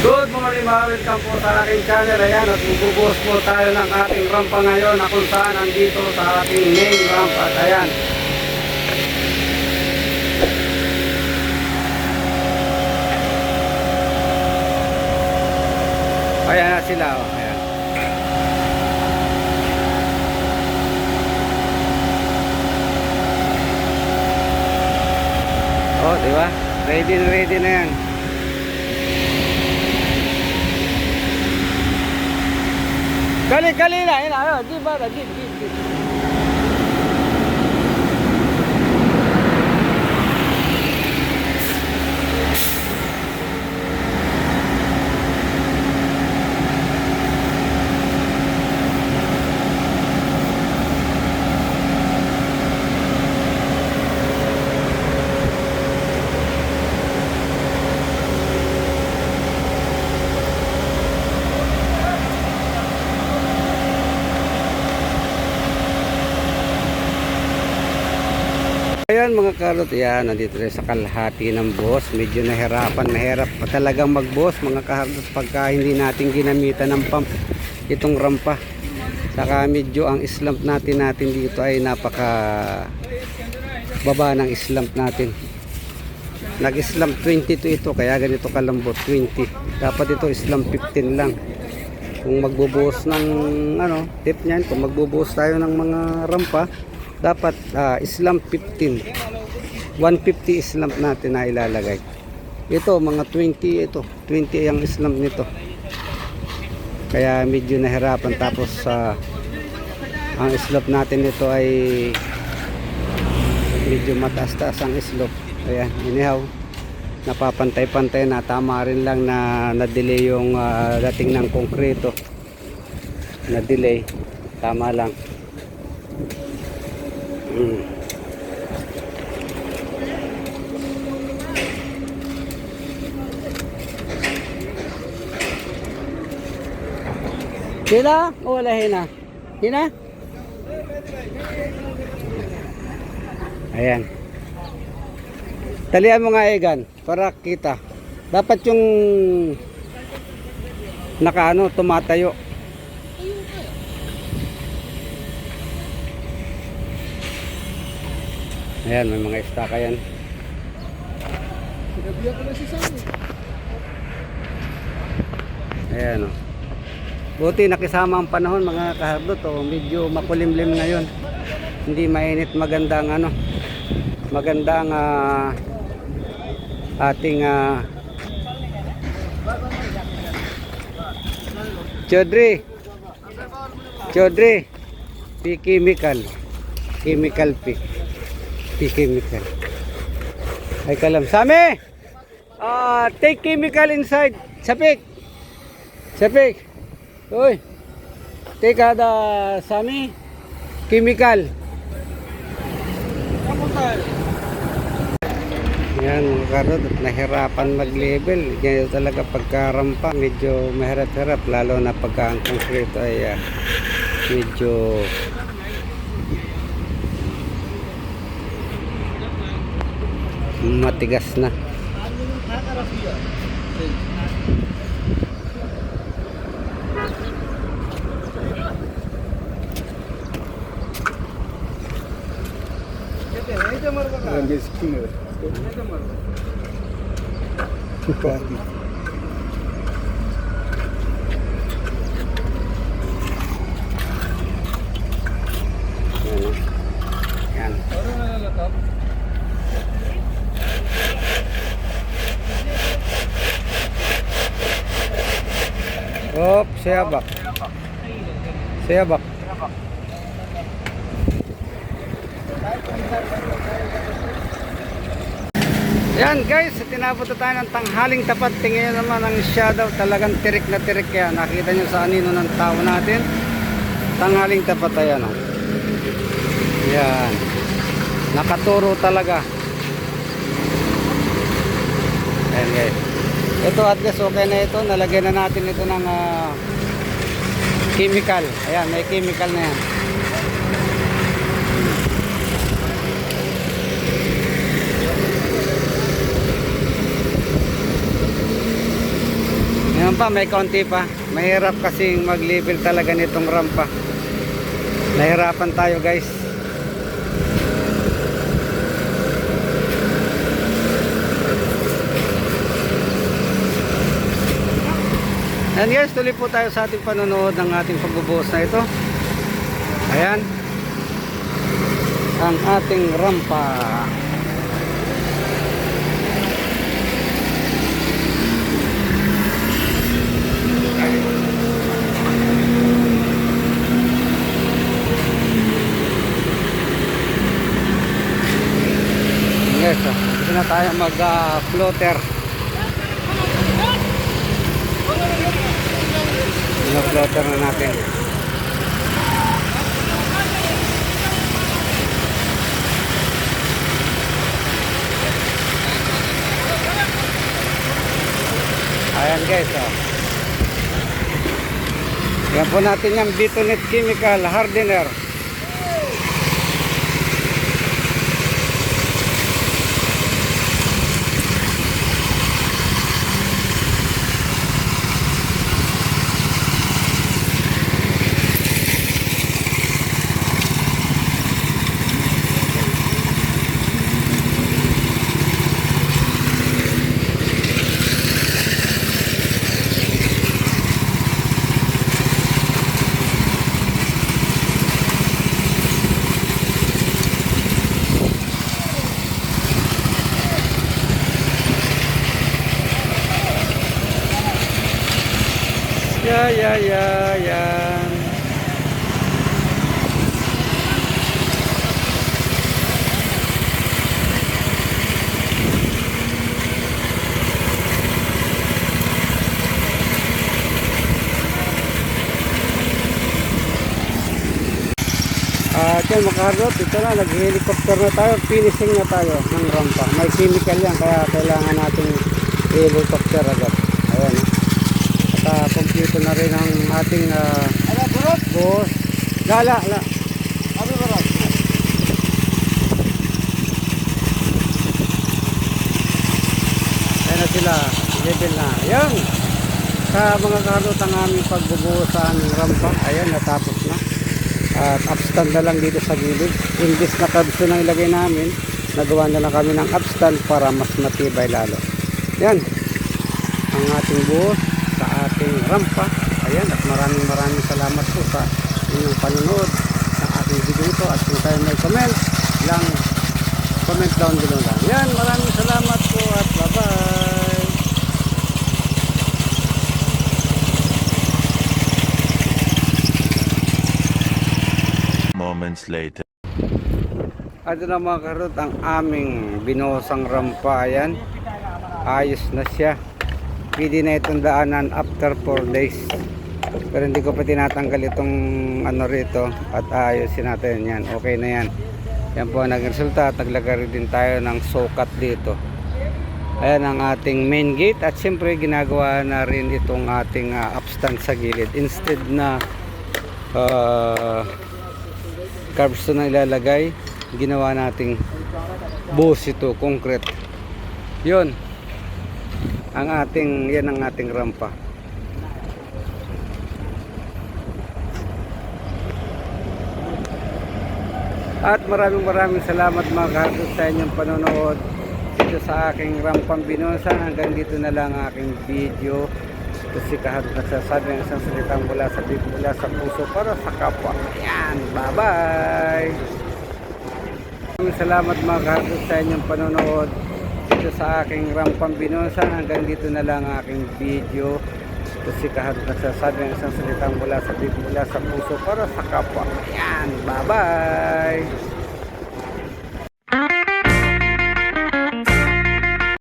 Good morning, welcome po sa aking channel. Ayan, at bububuhos po tayo ng ating rampa ngayon na kung saan nandito sa ating main ramp. At ayan, ayan na sila, oh. Ayan. Oh, diba? Ready na yan. Kali na, yun, ayo, di ba? Di. Ayan mga karot, yan, nandito rin sa kalahati ng boss. Medyo mahirap pa talagang mag-boss mga karot pagka hindi natin ginamitan ng pump itong rampa. Saka medyo ang slump natin dito ay napaka baba ng slump natin. Nag-slump 22 ito, kaya ganito kalambot, 20. Dapat ito slump 15 lang. Kung magbubuhos ng tip niyan, kung magbubuhos tayo ng mga rampa, dapat slump 15, 150 slump natin na ilalagay. Ito mga 20, ito 20 ang slump nito, kaya medyo nahirapan. Tapos ang slope natin nito ay medyo mataas-taas ang slope. Ayan, anyhow, napapantay-pantay na, tama rin lang na na-delay yung dating ng konkreto, na-delay, tama lang. Hina? O wala hina? Hina? Ayan. Talian mo nga, Egan, para kita. Dapat yung tumatayo. Ayan, may mga estaka yan. Sinabihan ko na si Sammy. Ayan, o. Buti nakisama ang panahon mga kahardot, o. Medyo makulimlim ngayon. Hindi mainit, magandang magandang ating Chaudhry P chemical chemical. Ay kalam. Sami! Take chemical inside. Sapik. Uy. Take the Sami chemical. Yan mga karot, nahirapan mag-level. Ganyan talaga pagkarampa. Medyo mahirap-hirap. Lalo na pagka ang konkreto ay medyo matigas na. Yan. Op, siyabak. Yan guys, tinabot na tayo ng tanghaling tapat. Tingnan naman ang shadow, talagang tirik na tirik. Kaya nakita nyo sa anino ng tao natin. Tanghaling tapat, ayan o. Yan, nakaturo talaga. Ayan guys, ito at least okay na ito. Nalagyan na natin ito ng chemical. Ayan, may chemical na yan. Ngayon pa, may konti pa. Mahirap kasing mag-level talaga nitong rampa. Nahirapan tayo guys. And guys, tuloy po tayo sa ating panonood ng ating pagbubuhos na ito. Ayan. Ang ating rampa. Yes, gusto na tayo mag-floater. Floater na natin. Ayan guys, oh. Yan po natin yung Bitonet Chemical Hardener. Yan. Yan mga kahardot, ito na, nag-helicopter na tayo, finishing na tayo ng rampa. May chemical yan, kaya kailangan natin helicopter agad. Ayan, kompleto na rin ang ating boss. Lala. Ayan na sila, level na. Ayan, sa mga kahardot ang aming pagbubuhos sa aming rampa. Ayan, natapos na. At upstand na lang dito sa gilid. Imbis na kabso na ilagay namin, nagawa na lang kami ng upstand para mas matibay lalo. Yan ang ating buhos sa ating rampa. Ayan, at maraming salamat po sa inyong panonood ng ating video ito. At kung tayo may comment lang, comment down below lang. Yan, maraming salamat po at bye bye. Moments later. At na mga karot ang aming binuhosang rampa. Ayan, ayos na siya. Pwede na itong daanan after 4 days. Pero hindi ko pa tinatanggal itong ano rito. At ayusin natin yan. Okay na yan. Yan po ang naging resulta. At naglagay din tayo ng sukat dito. Ayan ang ating main gate. At siyempre ginagawa na rin itong ating upstand sa gilid. Instead na curbs na ilalagay, ginawa nating buhos ito, concrete. Yun ang ating, yan ang ating rampa. At maraming salamat mga kahardot sa inyong panonood dito sa aking rampang Binosa. Hanggang dito na lang aking video. Ito si kahardot nagsasabi ng isang salitang mula sa bibig, mula sa puso para sa kapwa. Ayan, bye bye. Salamat mga kahardot sa inyong panonood dito sa aking rampang Binosa. Hanggang dito na lang aking video. Ito si kahardot nagsasabi ng isang salitang mula sa bibig, mula sa puso para sa kapwa. Ayan, bye bye.